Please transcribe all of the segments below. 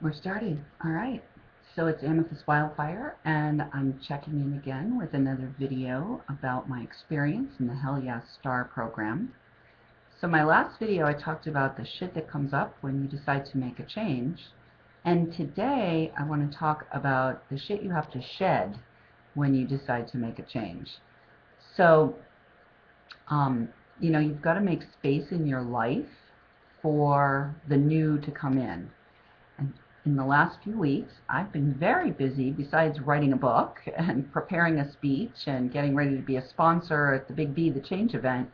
We're starting. All right. So it's Amethyst Wildfire, and I'm checking in again with another video about my experience in the Hell Yes Star program. So my last video, I talked about the shit that comes up when you decide to make a change. And today, I want to talk about the shit you have to shed when you decide to make a change. So, um, you've got to make space in your life for the new to come in. And in the last few weeks, I've been very busy, besides writing a book and preparing a speech and getting ready to be a sponsor at the Big B, the Change event.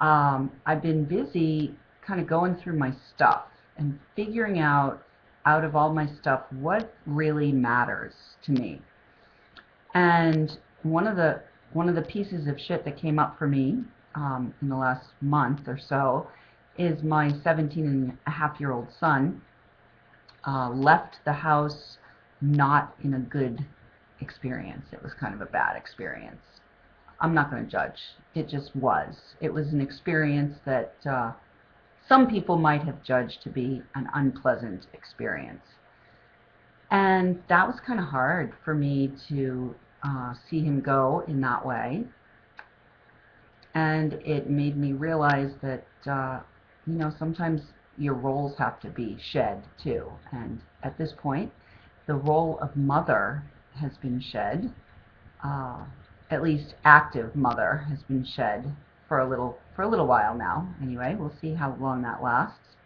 I've been busy kind of going through my stuff and figuring out of all my stuff, what really matters to me. And one of the pieces of shit that came up for me in the last month or so is my 17 and a half year old son left the house not in a good experience. It was kind of a bad experience. I'm not going to judge. It just was. It was an experience that some people might have judged to be an unpleasant experience. And that was kind of hard for me to see him go in that way. And it made me realize that, sometimes your roles have to be shed too. And at this point, the role of mother has been shed. Uh, at least active mother has been shed for a little while now. Anyway, we'll see how long that lasts.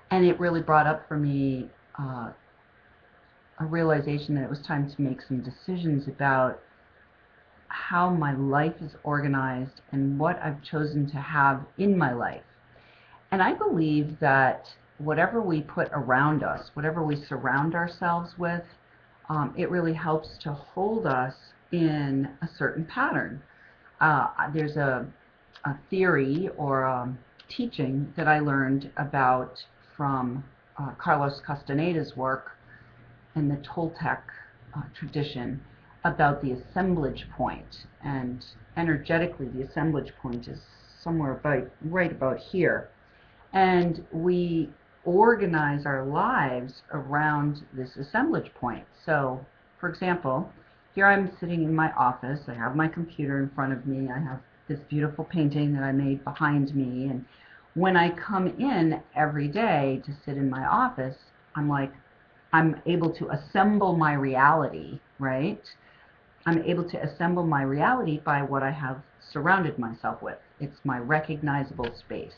And it really brought up for me a realization that it was time to make some decisions about how my life is organized and what I've chosen to have in my life. And I believe that whatever we put around us, whatever we surround ourselves with, it really helps to hold us in a certain pattern. There's a theory or teaching that I learned about from Carlos Castaneda's work in the Toltec tradition about the assemblage point. And energetically, the assemblage point is somewhere right about here. And we organize our lives around this assemblage point. So, for example, here I'm sitting in my office. I have my computer in front of me. I have this beautiful painting that I made behind me. And when I come in every day to sit in my office, I'm able to assemble my reality, right? I'm able to assemble my reality by what I have surrounded myself with. It's my recognizable space.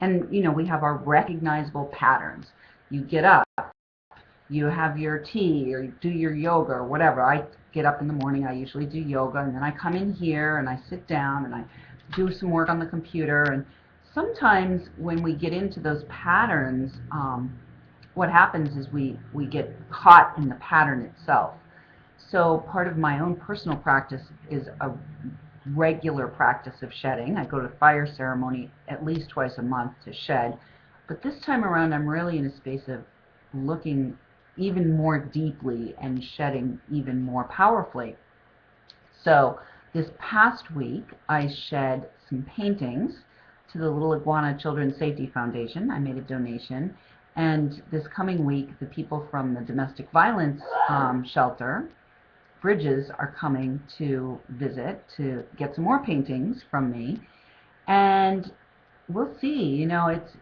And, we have our recognizable patterns. You get up, you have your tea, or you do your yoga, or whatever. I get up in the morning, I usually do yoga, and then I come in here and I sit down and I do some work on the computer. And sometimes when we get into those patterns, what happens is we get caught in the pattern itself. So part of my own personal practice is a regular practice of shedding. I go to fire ceremony at least twice a month to shed. But this time around, I'm really in a space of looking even more deeply and shedding even more powerfully. So this past week, I shed some paintings to the Little Iguana Children's Safety Foundation. I made a donation. And this coming week, the people from the domestic violence shelter, Bridges, are coming to visit to get some more paintings from me. And we'll see.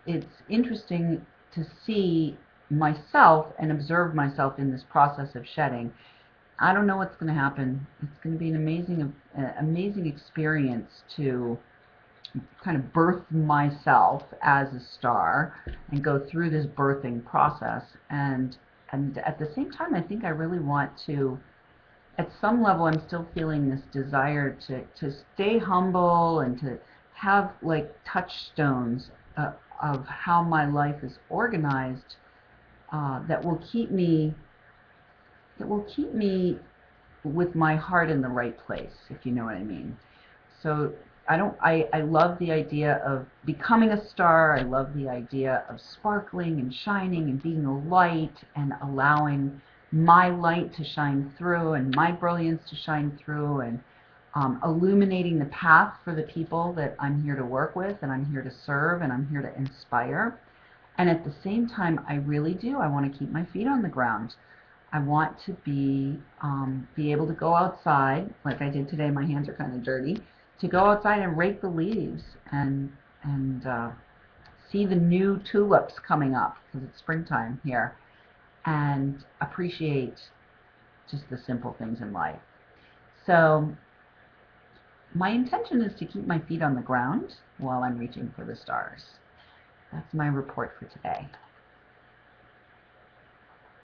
It's interesting to see myself and observe myself in this process of shedding. I don't know what's going to happen. It's going to be an amazing experience to kind of birth myself as a star and go through this birthing process. And at the same time, I think I really want to, at some level, I'm still feeling this desire to stay humble and to have like touchstones of how my life is organized that will keep me with my heart in the right place, if you know what I mean. So I love the idea of becoming a star. I love the idea of sparkling and shining and being a light and allowing my light to shine through and my brilliance to shine through, and illuminating the path for the people that I'm here to work with and I'm here to serve and I'm here to inspire. And at the same time, I really do. I want to keep my feet on the ground. I want to be able to go outside, like I did today. My hands are kind of dirty. To go outside and rake the leaves and see the new tulips coming up because it's springtime here, and appreciate just the simple things in life. So my intention is to keep my feet on the ground while I'm reaching for the stars. That's my report for today.